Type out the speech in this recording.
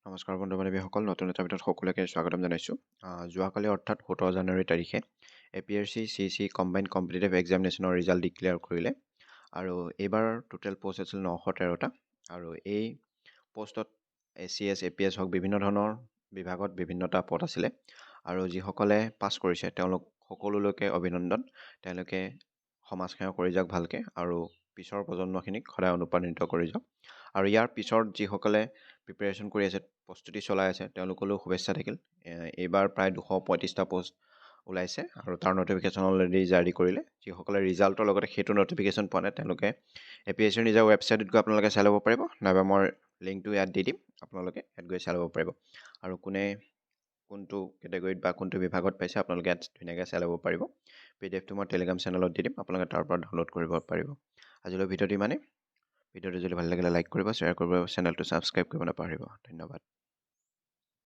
নমস্কাৰ বন্ধু বান্ধৱীসকল, নতুন এটা ভিডিঅ'ত সকলোকে স্বাগতম জনাইছোঁ। যোৱাকালি অৰ্থাৎ 17 জানুৱাৰী তাৰিখে APSC CC কম্বাইণ্ড কম্পিটিটিভ এক্সামিনেশ্যনৰ ৰিজাল্ট ডিক্লেয়াৰ কৰিলে। আৰু এইবাৰ টোটেল পষ্ট আছিল 913টা। আৰু এই পষ্টত ACS APS হওক বিভিন্ন ধৰণৰ বিভাগত বিভিন্নটা পদ আছিলে। আৰু যিসকলে পাছ কৰিছে তেওঁলোক সকলোলৈকে অভিনন্দন। তেওঁলোকে সমাজসেৱা কৰি যাওক ভালকৈ আৰু পিছৰ প্ৰজন্মখিনিক সদায় অনুপ্ৰাণিত কৰি যাওক। আৰু ইয়াৰ পিছত যিসকলে প্ৰিপেৰেশ্যন কৰি আছে, প্ৰস্তুতি চলাই আছে, তেওঁলোকলৈও শুভেচ্ছা থাকিল। এইবাৰ প্ৰায় 235টা পষ্ট ওলাইছে আৰু তাৰ নটিফিকেশ্যন অলৰেডি জাৰি কৰিলে। যিসকলে ৰিজাল্টৰ লগতে সেইটো নটিফিকেশ্যন পোৱা নাই তেওঁলোকে APSCৰ নিজৰ ৱেবছাইটত গৈ আপোনালোকে চাই ল'ব পাৰিব, নাইবা মই লিংকটো ইয়াত দি দিম, আপোনালোকে ইয়াত গৈ চাই ল'ব পাৰিব। আৰু কোনে কোনটো কেটেগৰীত বা কোনটো বিভাগত পাইছে আপোনালোকে ইয়াত ধুনীয়াকৈ চাই ল'ব পাৰিব। PDF-টো মই টেলিগ্ৰাম চেনেলত দি দিম, আপোনালোকে তাৰ পৰা ডাউনলোড কৰিব পাৰিব। আজিলৈ ভিডিঅ'টো ইমানেই। ভিডিঅ'টো যদি ভাল লাগিলে লাইক কৰিব, শ্বেয়াৰ কৰিব, চেনেলটো ছাবস্ক্ৰাইব কৰিব নাপাহৰিব। ধন্যবাদ।